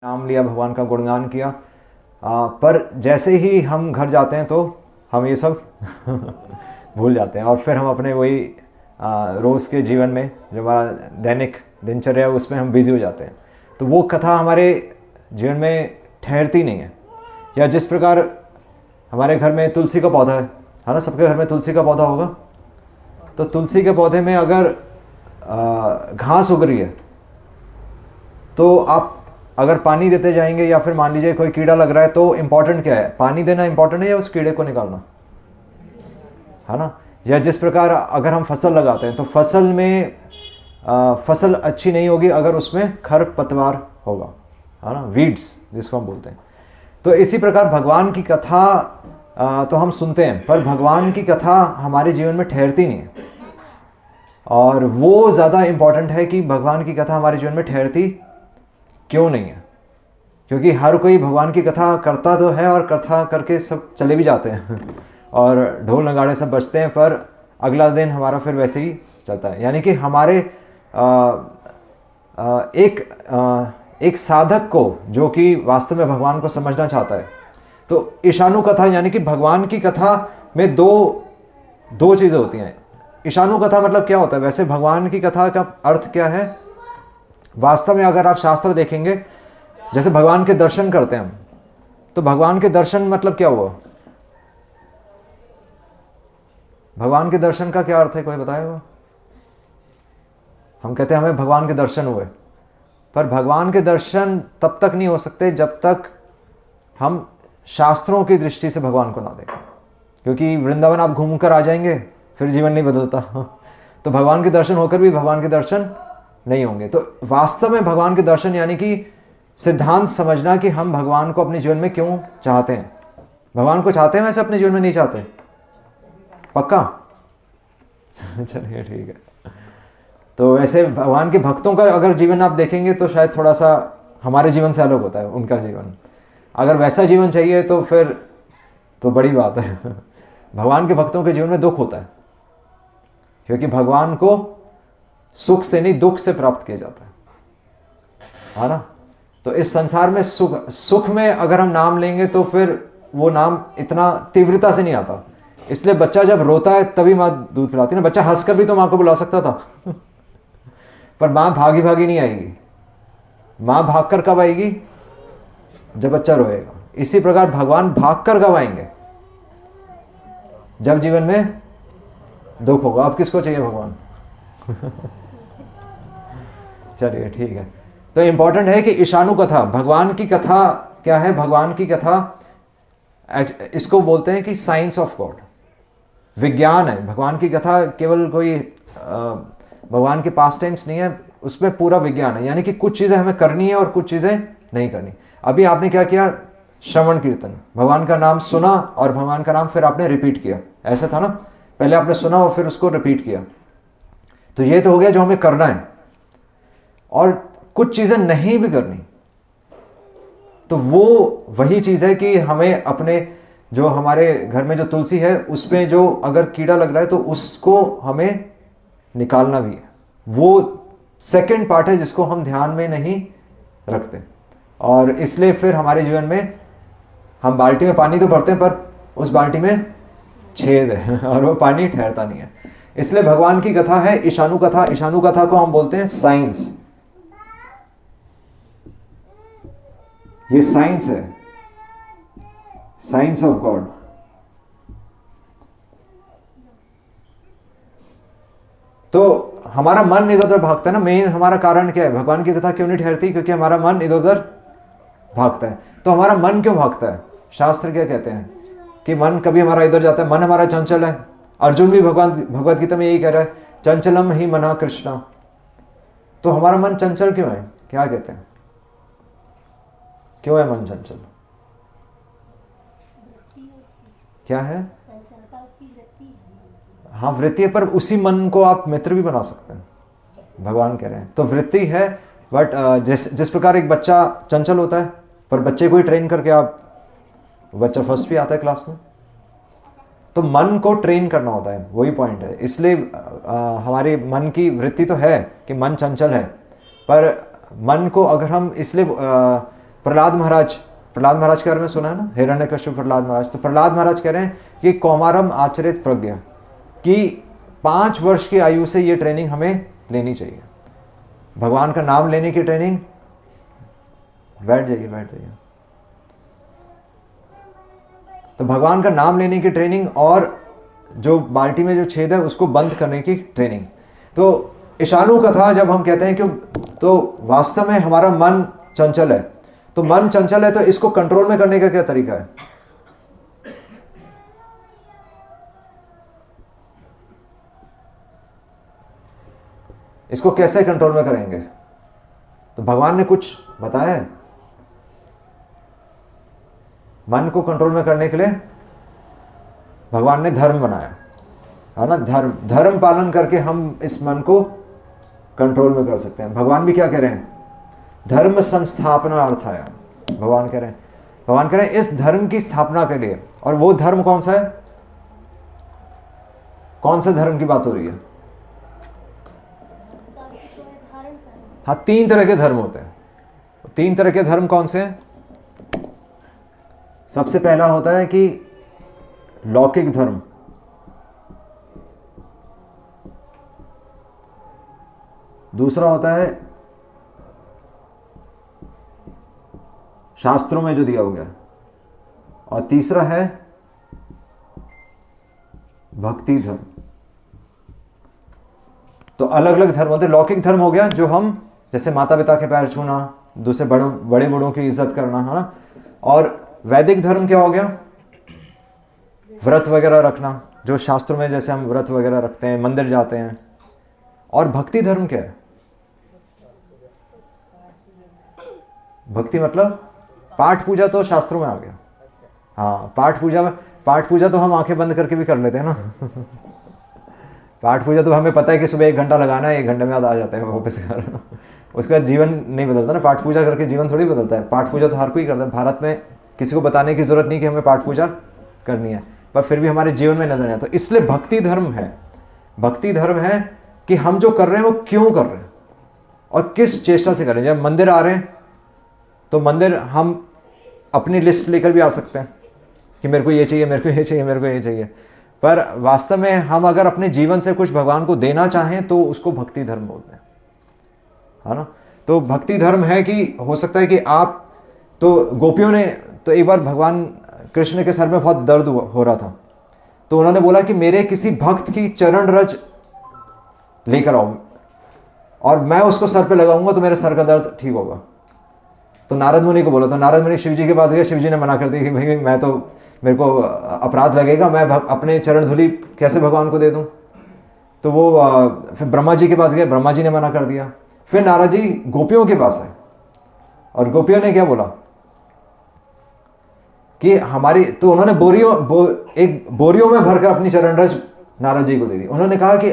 नाम लिया, भगवान का गुणगान किया। पर जैसे ही हम घर जाते हैं तो हम ये सब भूल जाते हैं और फिर हम अपने वही रोज़ के जीवन में जो हमारा दैनिक दिनचर्या है उसमें हम बिज़ी हो जाते हैं। तो वो कथा हमारे जीवन में ठहरती नहीं है। या जिस प्रकार हमारे घर में तुलसी का पौधा है ना, सबके घर में तुलसी का पौधा होगा। तो तुलसी के पौधे में अगर घास उग रही है तो आप अगर पानी देते जाएंगे या फिर मान लीजिए कोई कीड़ा लग रहा है तो इम्पॉर्टेंट क्या है, पानी देना इम्पॉर्टेंट है या उस कीड़े को निकालना, है ना। या जिस प्रकार अगर हम फसल लगाते हैं तो फसल में फसल अच्छी नहीं होगी अगर उसमें खरपतवार होगा, है ना, वीड्स जिसको हम बोलते हैं। तो इसी प्रकार भगवान की कथा तो हम सुनते हैं पर भगवान की कथा हमारे जीवन में ठहरती नहीं है। और वो ज़्यादा इम्पॉर्टेंट है कि भगवान की कथा हमारे जीवन में ठहरती क्यों नहीं है। क्योंकि हर कोई भगवान की कथा करता तो है और कथा करके सब चले भी जाते हैं और ढोल नगाड़े सब बजते हैं, पर अगला दिन हमारा फिर वैसे ही चलता है। यानी कि हमारे एक साधक को जो कि वास्तव में भगवान को समझना चाहता है, तो ईशानु कथा यानी कि भगवान की कथा में दो चीज़ें होती हैं। ईशानु कथा मतलब क्या होता है? वैसे भगवान की कथा का अर्थ क्या है वास्तव में? अगर आप शास्त्र देखेंगे, जैसे भगवान के दर्शन करते हैं हम, तो भगवान के दर्शन मतलब क्या हुआ? भगवान के दर्शन का क्या अर्थ है, कोई बताएगा? हम कहते हैं हमें भगवान के दर्शन हुए, पर भगवान के दर्शन तब तक नहीं हो सकते जब तक हम शास्त्रों की दृष्टि से भगवान को ना देखें। क्योंकि वृंदावन आप घूमकर आ जाएंगे फिर जीवन नहीं बदलता तो भगवान के दर्शन होकर भी भगवान के दर्शन नहीं होंगे। तो वास्तव में भगवान के दर्शन यानी कि सिद्धांत समझना कि हम भगवान को अपने जीवन में क्यों चाहते हैं। भगवान को चाहते हैं वैसे अपने जीवन में नहीं चाहते? पक्का? चलिए ठीक है। तो वैसे भगवान के भक्तों का अगर जीवन आप देखेंगे तो शायद थोड़ा सा हमारे जीवन से अलग होता है उनका जीवन। अगर वैसा जीवन चाहिए तो फिर तो बड़ी बात है भगवान के भक्तों के जीवन में दुख होता है, क्योंकि भगवान को सुख से नहीं दुख से प्राप्त किया जाता है ना। तो इस संसार में सुख में अगर हम नाम लेंगे तो फिर वो नाम इतना तीव्रता से नहीं आता। इसलिए बच्चा जब रोता है तभी माँ दूध पिलाती है ना। बच्चा हंसकर भी तो माँ को बुला सकता था पर माँ भागी भागी नहीं आएगी। माँ भागकर कब आएगी? जब बच्चा रोएगा। इसी प्रकार भगवान भागकर कब आएंगे? जब जीवन में दुख होगा। अब किसको चाहिए भगवान चलिए ठीक है। तो इंपॉर्टेंट है कि ईशानु कथा, भगवान की कथा क्या है? भगवान की कथा इसको बोलते हैं कि साइंस ऑफ गॉड, विज्ञान है। भगवान की कथा केवल कोई भगवान के पास टेंस नहीं है, उसमें पूरा विज्ञान है। यानी कि कुछ चीज़ें हमें करनी है और कुछ चीज़ें नहीं करनी। अभी आपने क्या किया? श्रवण कीर्तन, भगवान का नाम सुना और भगवान का नाम फिर आपने रिपीट किया, ऐसा था ना। पहले आपने सुना और फिर उसको रिपीट किया। तो ये तो हो गया जो हमें करना है। और कुछ चीज़ें नहीं भी करनी, तो वो वही चीज़ है कि हमें अपने जो हमारे घर में जो तुलसी है उसमें जो अगर कीड़ा लग रहा है तो उसको हमें निकालना भी है। वो सेकंड पार्ट है जिसको हम ध्यान में नहीं रखते। और इसलिए फिर हमारे जीवन में हम बाल्टी में पानी तो भरते हैं पर उस बाल्टी में छेद है और वो पानी ठहरता नहीं है। इसलिए भगवान की कथा है ईशानु कथा। ईशानु कथा को हम बोलते हैं साइंस। ये साइंस है, साइंस ऑफ गॉड। तो हमारा मन इधर उधर भागता है ना। मेन हमारा कारण क्या है? भगवान की कथा क्यों नहीं ठहरती? क्योंकि हमारा मन इधर उधर भागता है। तो हमारा मन क्यों भागता है? शास्त्र क्या कहते हैं कि मन कभी हमारा इधर जाता है, मन हमारा चंचल है। अर्जुन भी भगवद गीता में यही कह रहा है, चंचलम ही मना कृष्णा। तो हमारा मन चंचल क्यों है? क्या कहते हैं, क्यों है मन चंचल? क्या है? हाँ वृत्ति है, पर उसी मन को आप मित्र भी बना सकते हैं, भगवान कह रहे हैं। तो वृत्ति है, बट जिस प्रकार एक बच्चा चंचल होता है, पर बच्चे को ही ट्रेन करके आप, बच्चा फर्स्ट भी आता है क्लास में। तो मन को ट्रेन करना होता है, वही पॉइंट है। इसलिए हमारे मन की वृत्ति तो है कि मन चंचल है, पर मन को अगर हम इसलिए प्रहलाद महाराज के बारे में सुना है ना, हिरण्यकश्यप प्रहलाद महाराज। तो प्रहलाद महाराज कह रहे हैं कि कौमारम आचरित प्रज्ञा, कि 5 वर्ष की आयु से ये ट्रेनिंग हमें लेनी चाहिए, भगवान का नाम लेने की ट्रेनिंग। बैठ जाइए। तो भगवान का नाम लेने की ट्रेनिंग और जो बाल्टी में जो छेद है उसको बंद करने की ट्रेनिंग। तो ईशानु कथा जब हम कहते हैं कि तो वास्तव में हमारा मन चंचल है, तो मन चंचल है तो इसको कंट्रोल में करने का क्या तरीका है? इसको कैसे कंट्रोल में करेंगे? तो भगवान ने कुछ बताया है मन को कंट्रोल में करने के लिए। भगवान ने धर्म बनाया है ना, धर्म पालन करके हम इस मन को कंट्रोल में कर सकते हैं। भगवान भी क्या कह रहे हैं? धर्म संस्थापना अर्थाय। भगवान कह रहे हैं इस धर्म की स्थापना के लिए। और वो धर्म कौन सा है? कौन सा धर्म की बात हो रही है? हाँ, 3 तरह के धर्म होते हैं। 3 तरह के धर्म कौन से हैं? सबसे पहला होता है कि लौकिक धर्म, दूसरा होता है शास्त्रों में जो दिया हो गया, और तीसरा है भक्ति धर्म। तो अलग अलग धर्म होते हैं। लौकिक धर्म हो गया जो हम, जैसे माता पिता के पैर छूना, दूसरे बड़े बड़ों की इज्जत करना, है ना। और वैदिक धर्म क्या हो गया? व्रत वगैरह रखना, जो शास्त्रों में जैसे हम व्रत वगैरह रखते हैं, मंदिर जाते हैं। और भक्ति धर्म क्या है? भक्ति मतलब पाठ पूजा तो शास्त्रों में आ गया। हाँ, पाठ पूजा तो हम आंखें बंद करके भी कर लेते हैं ना। पाठ पूजा तो हमें पता है कि सुबह 1 घंटा लगाना है, 1 घंटे में आ जाते हैं वापस घर। उसके बाद जीवन नहीं बदलता ना। पाठ पूजा करके जीवन थोड़ी बदलता है। पाठ पूजा तो हर कोई करता है। भारत में किसी को बताने की जरूरत नहीं कि हमें पाठ पूजा करनी है, पर फिर भी हमारे जीवन में नजर नहीं आता। तो इसलिए भक्ति धर्म है। भक्ति धर्म है कि हम जो कर रहे हैं वो क्यों कर रहे हैं और किस चेष्टा से कर रहे हैं। जब मंदिर आ रहे हैं तो मंदिर हम अपनी लिस्ट लेकर भी आ सकते हैं कि मेरे को ये चाहिए, मेरे को ये चाहिए, मेरे को ये चाहिए। पर वास्तव में हम अगर अपने जीवन से कुछ भगवान को देना चाहें तो उसको भक्ति धर्म बोलते हैं, है ना। तो भक्ति धर्म है कि हो सकता है कि आप, तो गोपियों ने तो एक बार भगवान कृष्ण के सर में बहुत दर्द हो रहा था, तो उन्होंने बोला कि मेरे किसी भक्त की चरण रज लेकर आओ और मैं उसको सर पे लगाऊंगा तो मेरे सर का दर्द ठीक होगा। तो नारद मुनि को बोला, तो नारद मुनि शिव जी के पास गए। शिव जी ने मना कर दिया कि भाई मैं तो, मेरे को अपराध लगेगा, मैं अपने चरण धूलि कैसे भगवान को दे दूं। तो वो फिर ब्रह्मा जी के पास गए, ब्रह्मा जी ने मना कर दिया। फिर नारद जी गोपियों के पास आए और गोपियों ने क्या बोला कि हमारी, तो उन्होंने बोरियों में भरकर अपनी चरण रज नारद जी को दे दी। उन्होंने कहा कि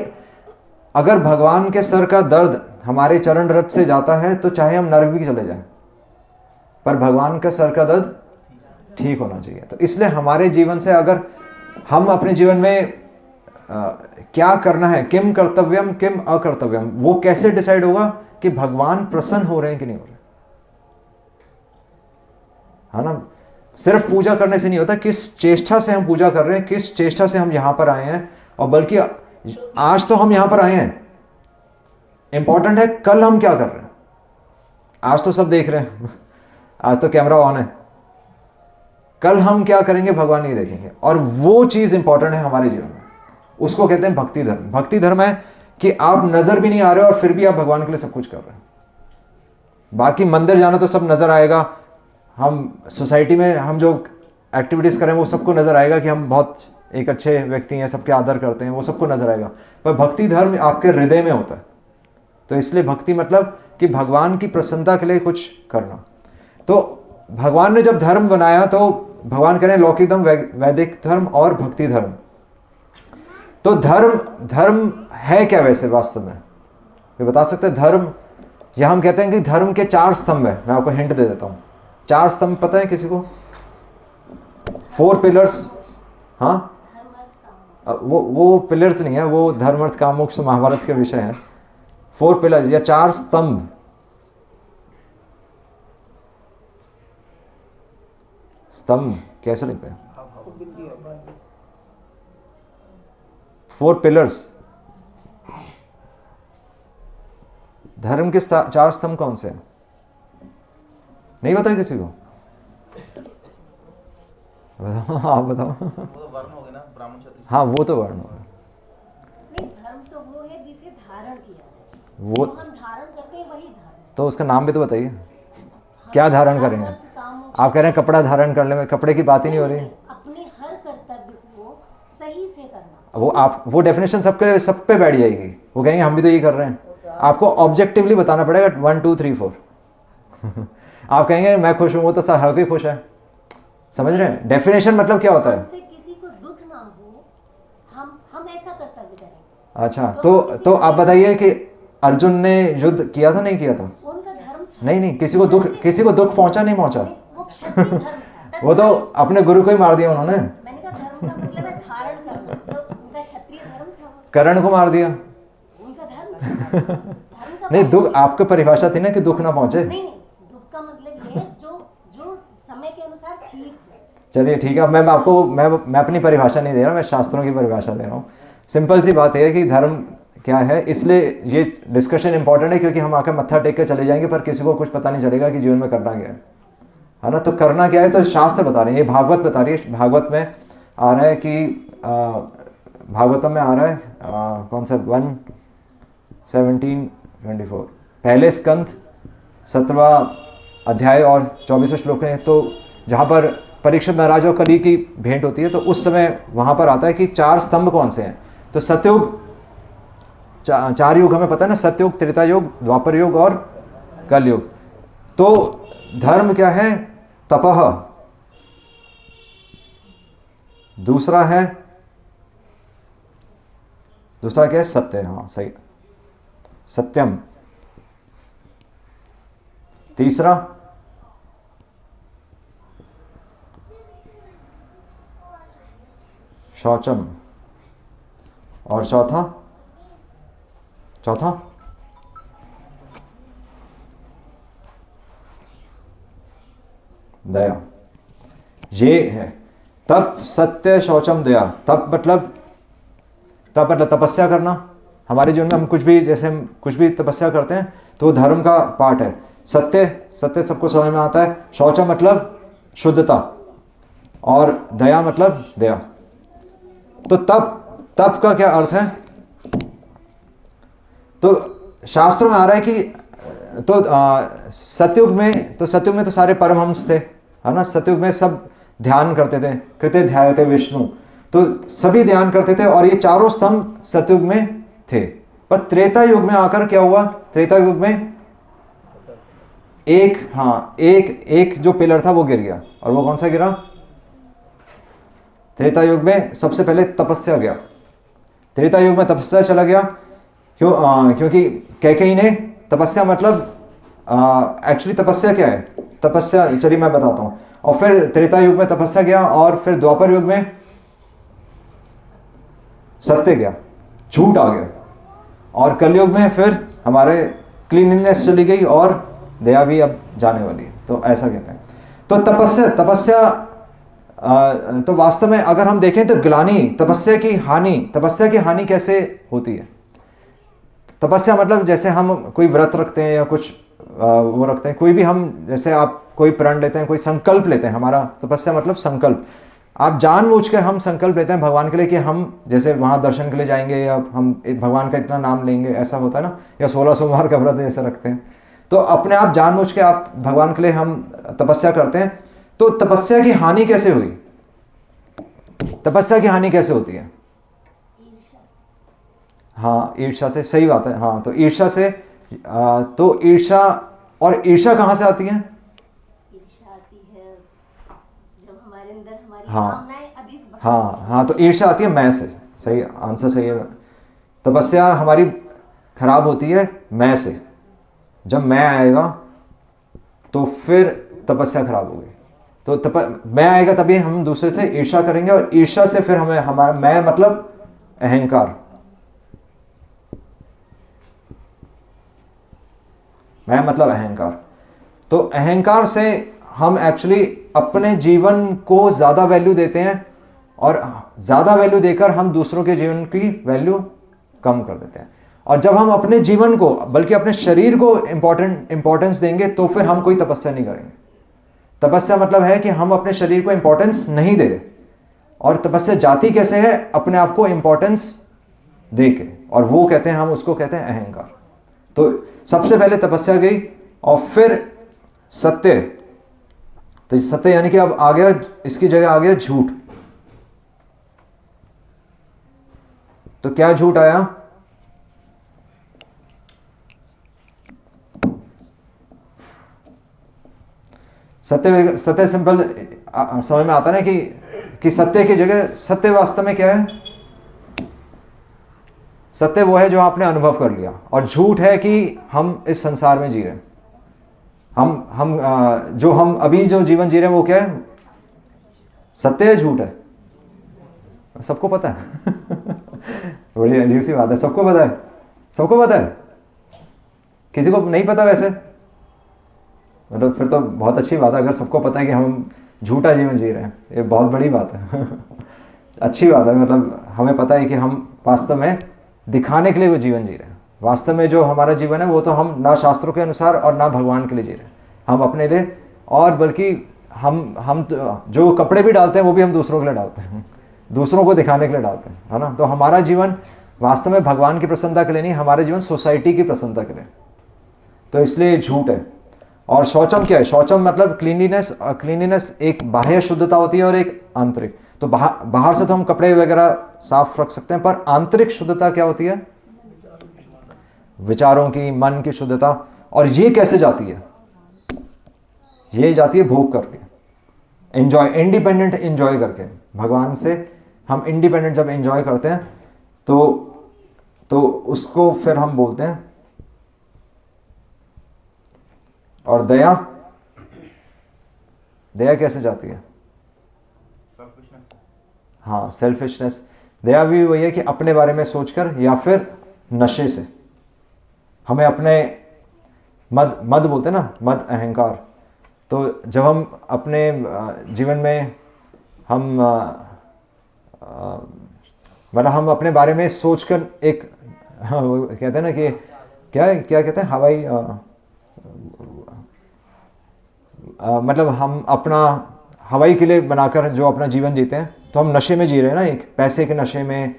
अगर भगवान के सर का दर्द हमारे चरण रज से जाता है तो चाहे हम नरक भी चले जाएं, पर भगवान का सर का दर्द ठीक होना चाहिए। तो इसलिए हमारे जीवन से, अगर हम अपने जीवन में क्या करना है, किम कर्तव्यम किम अकर्तव्यम, वो कैसे डिसाइड होगा कि भगवान प्रसन्न हो रहे हैं कि नहीं हो रहे, है ना। सिर्फ पूजा करने से नहीं होता, किस चेष्टा से हम पूजा कर रहे हैं, किस चेष्टा से हम यहां पर आए हैं। और बल्कि आज तो हम यहां पर आए हैं, इंपॉर्टेंट है कल हम क्या कर रहे हैं। आज तो सब देख रहे हैं, आज तो कैमरा ऑन है, कल हम क्या करेंगे भगवान नहीं देखेंगे। और वो चीज इंपॉर्टेंट है हमारे जीवन में, उसको कहते हैं भक्ति धर्म। भक्ति धर्म है कि आप नजर भी नहीं आ रहे और फिर भी आप भगवान के लिए सब कुछ कर रहे हैं। बाकी मंदिर जाना तो सब नजर आएगा, हम सोसाइटी में हम जो एक्टिविटीज करें वो सबको नजर आएगा कि हम बहुत एक अच्छे व्यक्ति हैं, सबके आदर करते हैं, वो सबको नजर आएगा। पर भक्ति धर्म आपके हृदय में होता है। तो इसलिए भक्ति मतलब कि भगवान की प्रसन्नता के लिए कुछ करना। तो भगवान ने जब धर्म बनाया तो भगवान कह रहे हैं लौकिक धर्म, वैदिक धर्म और भक्ति धर्म। तो धर्म है क्या वैसे वास्तव में, ये बता सकते हैं? धर्म, यह हम कहते हैं कि धर्म के 4 स्तंभ है। मैं आपको हिंट दे देता हूँ। 4 स्तंभ पता है किसी को? 4 पिलर्स। हाँ, वो पिलर्स नहीं है, वो धर्म अर्थ काम मोक्ष महाभारत के विषय है। 4 पिलर्स या 4 स्तंभ। स्तंभ कैसे लिखते हैं? 4 पिलर्स। धर्म के 4 स्तंभ कौन से हैं? नहीं पता है किसी को? बताओ, आप बताओ। वो तो वर्ण हो गए ना, ब्राह्मण क्षत्रिय। हाँ वो तो वर्ण होगा। नहीं, धर्म तो वो है जिसे धारण किया जाए। वो जो हम धारण करते हैं वही धर्म। तो उसका नाम भी तो बताइए, क्या धारण करेंगे? कामों आप कह रहे हैं कपड़ा धारण करने में, कपड़े की बात ही नहीं हो रही। अपने हर कर्तव्य को सही से करना। वो आप वो डेफिनेशन सब पे बैठ जाएगी। वो कहेंगे हम भी तो ये कर रहे हैं। आपको ऑब्जेक्टिवली बताना पड़ेगा 1 2 3 4। आप कहेंगे मैं खुश हूँ, वो तो हर कोई खुश है। समझ रहे हैं? डेफिनेशन मतलब क्या होता है? हमसे किसी को दुख ना हो, हम ऐसा कर्तव्य करें। अच्छा, तो आप बताइए कि अर्जुन ने युद्ध किया था नहीं किया था? उनका धर्म था। नहीं, किसी को दुख पहुंचा नहीं पहुंचा? वो क्षत्रिय धर्म था। वो तो अपने गुरु को ही मार दिया उन्होंने। मैंने कहा धर्म का मतलब है धारण करना, तो उनका क्षत्रिय धर्म था। कर्ण को मार दिया। उनका धर्म था। धर्म का नहीं, दुख आपको परिभाषा थी ना कि दुख ना पहुंचे। नहीं, दुख का मतलब ये जो समय के अनुसार ठीक है। चलिए ठीक है, मैं अपनी परिभाषा नहीं दे रहा, मैं शास्त्रों की परिभाषा दे रहा हूँ। सिंपल सी बात है कि धर्म क्या है, इसलिए ये डिस्कशन इंपॉर्टेंट है क्योंकि हम आकर मत्था टेक के चले जाएंगे पर किसी को कुछ पता नहीं चलेगा कि जीवन में करना क्या है ना? तो करना क्या है तो शास्त्र बता रहे हैं, ये भागवत बता रही है। भागवत में आ रहा है कि भागवतम में आ रहा है कौन सा 1:17-24 पहले स्कंद 17वां अध्याय और 24 श्लोक है। तो जहाँ पर परीक्षित महाराज और कली की भेंट होती है तो उस समय वहाँ पर आता है कि 4 स्तंभ कौन से हैं। तो सतयुग, 4 युग हमें पता है ना, सतयुग, त्रेता युग, द्वापर युग और कलयुग। तो धर्म क्या है? तपह। दूसरा क्या है? सत्य। हाँ सही, सत्यम। तीसरा शौचम। और चौथा दया। ये है तप, सत्य, शौचम, दया। तप मतलब तपस्या करना। हमारे जीवन में हम कुछ भी तपस्या करते हैं तो वो धर्म का पार्ट है। सत्य सबको समझ में आता है। शौचम मतलब शुद्धता और दया मतलब दया। तो तप का क्या अर्थ है? तो शास्त्रों में आ रहा है कि सतयुग में तो सारे परमहंस थे, है ना? सतयुग में सब ध्यान करते थे, कृते ध्यायते विष्णु, तो सभी ध्यान करते थे और ये 4 स्तंभ सतयुग में थे। पर त्रेता युग में आकर क्या हुआ? त्रेता युग में एक जो पिलर था वो गिर गया। और वो कौन सा गिरा? त्रेता युग में सबसे पहले तपस्या गया। त्रेता युग में तपस्या चला गया। क्योंकि कैकेयी ने तपस्या मतलब एक्चुअली तपस्या क्या है? तपस्या चलिए मैं बताता हूँ। और फिर त्रेता युग में तपस्या गया और फिर द्वापर युग में सत्य गया, झूठ आ गया। और कलयुग में फिर हमारे क्लीनलीनेस चली गई और दया भी अब जाने वाली है। तो ऐसा कहते हैं। तो तपस्या तो वास्तव में अगर हम देखें तो ग्लानि, तपस्या की हानि कैसे होती है? तपस्या मतलब जैसे हम कोई व्रत रखते हैं या कुछ वो रखते हैं, कोई भी हम जैसे आप कोई प्रण लेते हैं, कोई संकल्प लेते हैं। हमारा तपस्या मतलब संकल्प। आप जानबूझकर हम संकल्प लेते हैं भगवान के लिए कि हम जैसे वहाँ दर्शन के लिए जाएंगे या हम भगवान का इतना नाम लेंगे, ऐसा होता है ना। या 16 सोमवार का व्रत जैसे रखते हैं। तो अपने आप जानबूझ के आप भगवान के लिए हम तपस्या करते हैं। तो तपस्या की हानि कैसे हुई? तपस्या की हानि कैसे होती है? हाँ, ईर्ष्या से। सही बात है। हाँ, तो ईर्ष्या से तो ईर्ष्या, और ईर्ष्या कहाँ से आती है? ईर्ष्या आती है जब हमारे अंदर हमारी हाँ। कामनाएं अधिक बढ़ हाँ, तो ईर्ष्या आती है मैं से। सही आंसर, सही है। तपस्या हमारी खराब होती है मैं से। जब मैं आएगा तो फिर तपस्या खराब होगी। तो मैं आएगा तभी हम दूसरे से ईर्ष्या करेंगे और ईर्ष्या से फिर हमें हमारा मैं मतलब अहंकार। मैं मतलब अहंकार। तो अहंकार से हम एक्चुअली अपने जीवन को ज़्यादा वैल्यू देते हैं और ज़्यादा वैल्यू देकर हम दूसरों के जीवन की वैल्यू कम कर देते हैं। और जब हम अपने जीवन को बल्कि अपने शरीर को इंपॉर्टेंस देंगे तो फिर हम कोई तपस्या नहीं करेंगे। तपस्या मतलब है कि हम अपने शरीर को इंपॉर्टेंस नहीं दे रहे। और तपस्या जाती कैसे है? अपने आप को इंपॉर्टेंस दे के, और वो कहते हैं, हम उसको कहते हैं अहंकार। तो सबसे पहले तपस्या गई और फिर सत्य। तो सत्य यानी कि अब आ गया, इसकी जगह आ गया झूठ। तो क्या झूठ आया? सत्य, सत्य सिंपल समझ में आता ना कि सत्य की जगह, सत्य वास्तव में क्या है? सत्य वो है जो आपने अनुभव कर लिया, और झूठ है कि हम इस संसार में जी रहे हैं। हम अभी जो जीवन जी रहे हैं वो क्या है? सत्य है, झूठ है? सबको पता है। बड़ी अजीब सी बात है, सबको पता है, सबको पता है। किसी को नहीं पता वैसे? मतलब फिर तो बहुत अच्छी बात है अगर सबको पता है कि हम झूठा जीवन जी रहे हैं, ये बहुत बड़ी बात है। अच्छी बात है, मतलब हमें पता है कि हम वास्तव में दिखाने के लिए वो जीवन जी रहे हैं। वास्तव में जो हमारा जीवन है वो तो हम ना शास्त्रों के अनुसार और ना भगवान के लिए जी रहे हैं, हम अपने लिए। और बल्कि हम तो जो कपड़े भी डालते हैं वो भी हम दूसरों के लिए डालते हैं, दूसरों को दिखाने के लिए डालते हैं, है ना। तो हमारा जीवन वास्तव में भगवान की प्रसन्नता के लिए नहीं, हमारा जीवन सोसाइटी की प्रसन्नता के लिए। तो इसलिए झूठ है। और शौचम क्या है? शौचम मतलब क्लीनलीनेस। क्लीनलीनेस एक बाह्य शुद्धता होती है और एक आंतरिक। तो बाहर से तो हम कपड़े वगैरह साफ रख सकते हैं, पर आंतरिक शुद्धता क्या होती है? विचारों की, मन की शुद्धता। और ये कैसे जाती है? ये जाती है भोग करके, एंजॉय, इंडिपेंडेंट एंजॉय करके। भगवान से हम इंडिपेंडेंट जब एंजॉय करते हैं तो उसको फिर हम बोलते हैं। और दया, दया कैसे जाती है? हाँ, सेल्फिशनेस। दया भी वही है कि अपने बारे में सोचकर, या फिर नशे से हमें अपने मद बोलते हैं ना, मद, अहंकार। तो जब हम अपने जीवन में हम मतलब हम अपने बारे में सोचकर एक कहते हैं ना कि क्या कहते हैं, हवाई मतलब हम अपना हवाई किले बनाकर जो अपना जीवन जीते हैं, तो हम नशे में जी रहे हैं ना, एक पैसे के नशे में,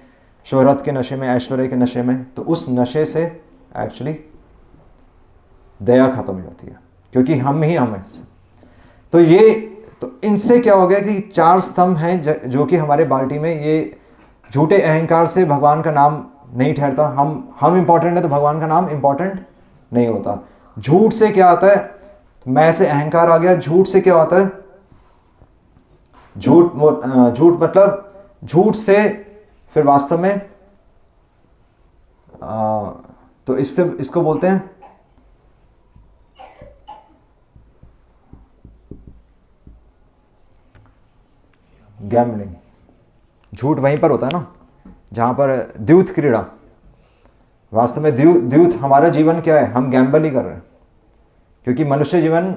शोहरत के नशे में, ऐश्वर्य के नशे में। तो उस नशे से एक्चुअली दया खत्म हो जाती है, क्योंकि हम ही हम हैं। तो इनसे क्या हो गया कि चार स्तंभ हैं जो कि हमारे बाल्टी में, ये झूठे अहंकार से भगवान का नाम नहीं ठहरता। हम इंपॉर्टेंट है तो भगवान का नाम इंपॉर्टेंट नहीं होता। झूठ से क्या आता है? मैं से अहंकार आ गया। झूठ से क्या होता है? झूठ मतलब झूठ से फिर वास्तव में तो इसको बोलते हैं गैम्बलिंग। झूठ वहीं पर होता है ना जहां पर द्यूत क्रीड़ा। वास्तव में द्यूत हमारा जीवन क्या है? हम गैम्बल ही कर रहे हैं, क्योंकि मनुष्य जीवन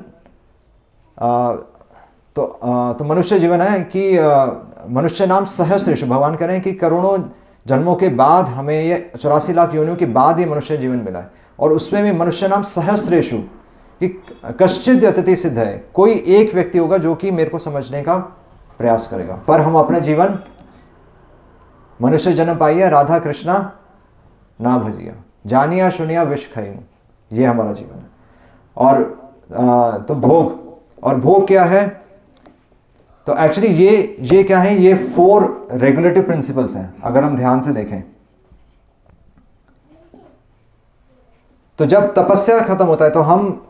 तो मनुष्य जीवन है कि मनुष्य नाम सहस्रेषु। भगवान कह रहे हैं कि करोड़ों जन्मों के बाद हमें ये 84 लाख योनियों के बाद ये मनुष्य जीवन मिला है, और उसमें भी मनुष्य नाम सहस्रेषु कि कश्चित अतिथि सिद्ध है। कोई एक व्यक्ति होगा जो कि मेरे को समझने का प्रयास करेगा। पर हम अपना जीवन मनुष्य जन्म पाइए, राधा कृष्णा ना भजिया, जानिया सुनिया विष खाई, ये हमारा जीवन है। और तो भोग, और भोग क्या है? तो एक्चुअली ये क्या है? ये 4 रेगुलेटिव प्रिंसिपल्स हैं अगर हम ध्यान से देखें। तो जब तपस्या खत्म होता है तो हम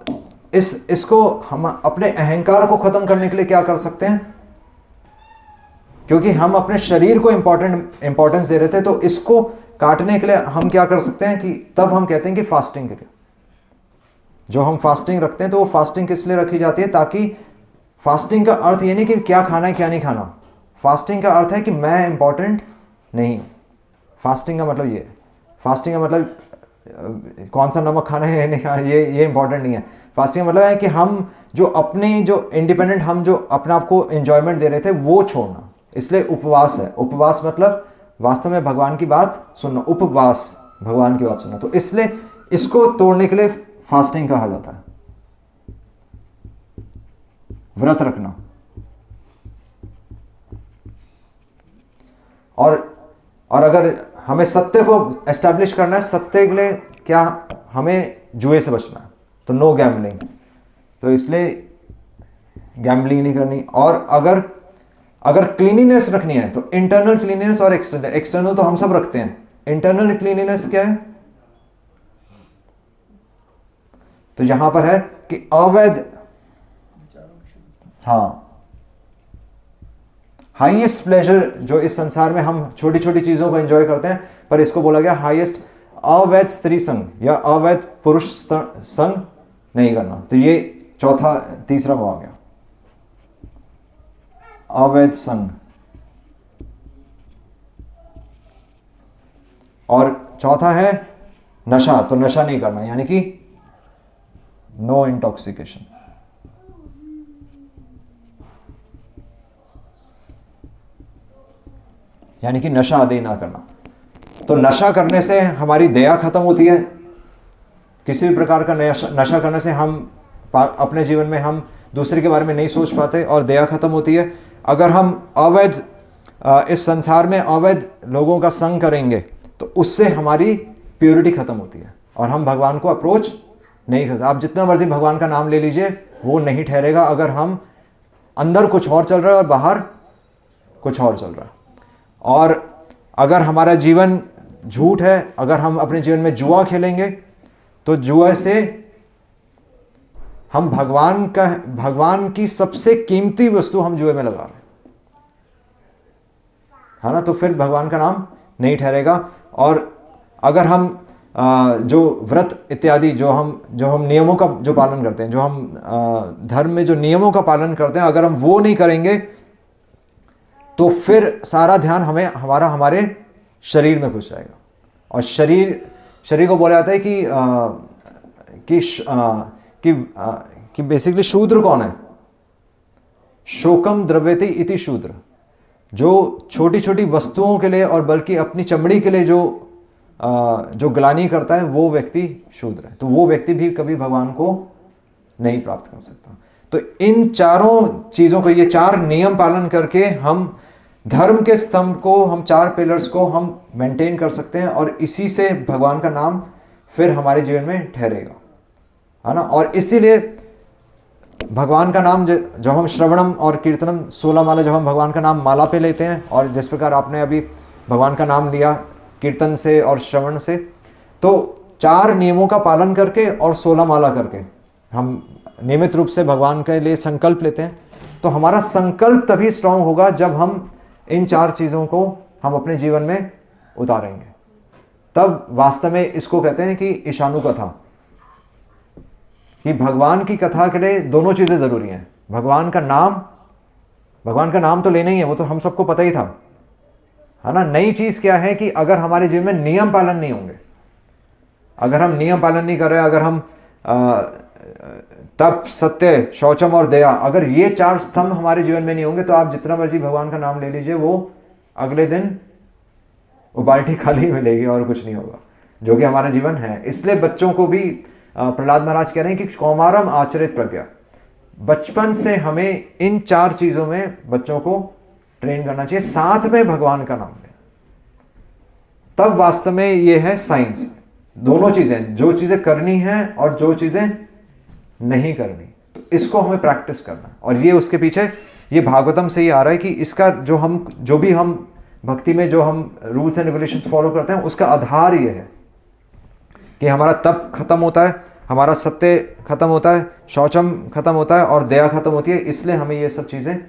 इसको हम अपने अहंकार को खत्म करने के लिए क्या कर सकते हैं? क्योंकि हम अपने शरीर को इंपॉर्टेंस दे रहे थे, तो इसको काटने के लिए हम क्या कर सकते हैं कि तब हम कहते हैं कि फास्टिंग के लिए जो हम फास्टिंग रखते हैं, तो वो फास्टिंग किस लिए रखी जाती है? ताकि फास्टिंग का अर्थ ये नहीं कि क्या खाना है क्या नहीं खाना। फास्टिंग का अर्थ है कि मैं इंपॉर्टेंट नहीं। फास्टिंग का मतलब ये, फास्टिंग का मतलब कौन सा नमक खाना है नहीं खाना, ये इंपॉर्टेंट नहीं है। फास्टिंग मतलब है कि हम जो अपनी जो इंडिपेंडेंट हम जो अपने आप को एंजॉयमेंट दे रहे थे वो छोड़ना, इसलिए उपवास है। उपवास मतलब वास्तव में भगवान की बात सुनना, उपवास भगवान की बात सुनना। तो इसलिए इसको तोड़ने के लिए फास्टिंग कहा जाता है, व्रत रखना। और अगर हमें सत्य को एस्टैब्लिश करना है, सत्य के लिए क्या, हमें जुए से बचना है, तो नो गैम्बलिंग, तो इसलिए गैम्बलिंग नहीं करनी। और अगर क्लीनिनेस रखनी है तो इंटरनल क्लीनिनेस और एक्सटर्नल, एक्सटर्नल तो हम सब रखते हैं, इंटरनल क्लीनिनेस क्या है, तो यहां पर है कि अवैध, हाँ, हाईएस्ट प्लेजर जो इस संसार में हम छोटी छोटी चीजों को एंजॉय करते हैं, पर इसको बोला गया हाईएस्ट अवैध स्त्री संग या अवैध पुरुष संग नहीं करना। तो ये तीसरा वो आ गया, अवैध संग। और चौथा है नशा, तो नशा नहीं करना, यानी कि नो इंटॉक्सिकेशन। यानी कि नशा आदि ना करना। तो नशा करने से हमारी दया खत्म होती है, किसी भी प्रकार का नशा करने से हम अपने जीवन में हम दूसरे के बारे में नहीं सोच पाते और दया खत्म होती है। अगर हम अवैध इस संसार में अवैध लोगों का संग करेंगे तो उससे हमारी प्योरिटी खत्म होती है और हम भगवान को अप्रोच नहीं कर सकते। आप जितना मर्जी भगवान का नाम ले लीजिए, वो नहीं ठहरेगा अगर हम अंदर कुछ और चल रहा है और बाहर कुछ और चल रहा है। और अगर हमारा जीवन झूठ है, अगर हम अपने जीवन में जुआ खेलेंगे तो जुआ से हम भगवान की सबसे कीमती वस्तु हम जुए में लगा रहे हैं, है ना, तो फिर भगवान का नाम नहीं ठहरेगा। और अगर हम जो व्रत इत्यादि जो हम नियमों का जो पालन करते हैं, जो हम धर्म में जो नियमों का पालन करते हैं, अगर हम वो नहीं करेंगे तो फिर सारा ध्यान हमारे शरीर में घुस जाएगा। और शरीर को बोला जाता है कि बेसिकली शूद्र कौन है, शोकम द्रव्यते इति शूद्र, जो छोटी छोटी वस्तुओं के लिए और बल्कि अपनी चमड़ी के लिए जो ग्लानि करता है वो व्यक्ति शूद्र है। तो वो व्यक्ति भी कभी भगवान को नहीं प्राप्त कर सकता। तो इन चारों चीज़ों को, ये चार नियम पालन करके हम धर्म के स्तंभ को, हम चार पिलर्स को हम मेंटेन कर सकते हैं और इसी से भगवान का नाम फिर हमारे जीवन में ठहरेगा, है ना। और इसीलिए भगवान का नाम जब हम श्रवणम और कीर्तनम 16 माला, जब हम भगवान का नाम माला पे लेते हैं, और जिस प्रकार आपने अभी भगवान का नाम लिया कीर्तन से और श्रवण से, तो चार नियमों का पालन करके और 16 माला करके हम नियमित रूप से भगवान के लिए संकल्प लेते हैं, तो हमारा संकल्प तभी स्ट्रांग होगा जब हम इन चार चीज़ों को हम अपने जीवन में उतारेंगे। तब वास्तव में इसको कहते हैं कि ईशानु कथा, कि भगवान की कथा के लिए दोनों चीज़ें ज़रूरी हैं। भगवान का नाम तो लेना ही है, वो तो हम सबको पता ही था, है ना। नई चीज़ क्या है कि अगर हमारे जीवन में नियम पालन नहीं होंगे, अगर हम नियम पालन नहीं कर रहे, अगर हम तप, सत्य, शौचम और दया, अगर ये चार स्तंभ हमारे जीवन में नहीं होंगे तो आप जितना मर्जी भगवान का नाम ले लीजिए, वो अगले दिन वो बाल्टी खाली मिलेगी और कुछ नहीं होगा, जो कि हमारा जीवन है। इसलिए बच्चों को भी प्रहलाद महाराज कह रहे हैं कि कौमारम आचरित प्रज्ञा, बचपन से हमें इन चार चीज़ों में बच्चों को ट्रेन करना चाहिए, साथ में भगवान का नाम लें। तब वास्तव में ये है साइंस, दोनों चीज़ें, जो चीज़ें करनी है और जो चीज़ें नहीं करनी, तो इसको हमें प्रैक्टिस करना। और ये उसके पीछे, ये भागवतम से ही आ रहा है कि इसका जो भी हम भक्ति में जो हम रूल्स एंड रेगुलेशंस फॉलो करते हैं, उसका आधार ये है कि हमारा तप खत्म होता है, हमारा सत्य खत्म होता है, शौचम खत्म होता है और दया खत्म होती है। इसलिए हमें ये सब चीज़ें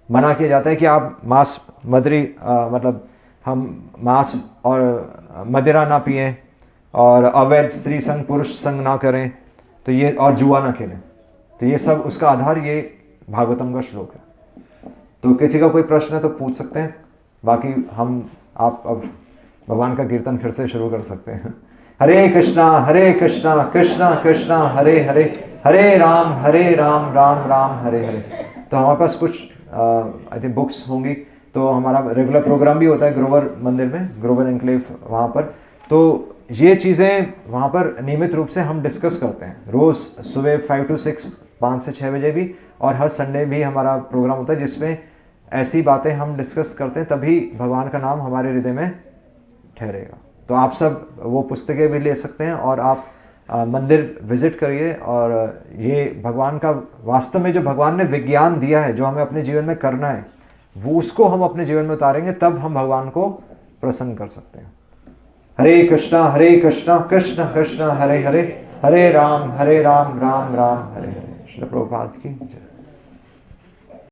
मना किया जाता है कि आप मांस मदरी मतलब हम मांस और मदिरा ना पिएं और अवैध स्त्री संग पुरुष संग ना करें, तो ये, और जुआ ना खेलें। तो ये सब उसका आधार ये भागवतम का श्लोक है। तो किसी का कोई प्रश्न है तो पूछ सकते हैं, बाकी आप अब भगवान का कीर्तन फिर से शुरू कर सकते हैं। हरे कृष्णा कृष्णा कृष्णा हरे हरे, हरे राम राम राम हरे हरे। तो हमारे पास कुछ आई थिंक बुक्स होंगी, तो हमारा रेगुलर प्रोग्राम भी होता है ग्रोवर मंदिर में, ग्रोवर एनक्लेव वहाँ पर। तो ये चीज़ें वहाँ पर नियमित रूप से हम डिस्कस करते हैं रोज़ सुबह 5 to 6, 5 से 6 बजे भी, और हर संडे भी हमारा प्रोग्राम होता है जिसमें ऐसी बातें हम डिस्कस करते हैं, तभी भगवान का नाम हमारे हृदय में ठहरेगा। तो आप सब वो पुस्तकें भी ले सकते हैं और आप मंदिर विजिट करिए, और ये भगवान का वास्तव में जो भगवान ने विज्ञान दिया है, जो हमें अपने जीवन में करना है, वो उसको हम अपने जीवन में उतारेंगे, तब हम भगवान को प्रसन्न कर सकते हैं। हरे कृष्णा कृष्ण कृष्ण हरे हरे, हरे राम राम राम हरे हरे। श्री प्रभुपाद की जय।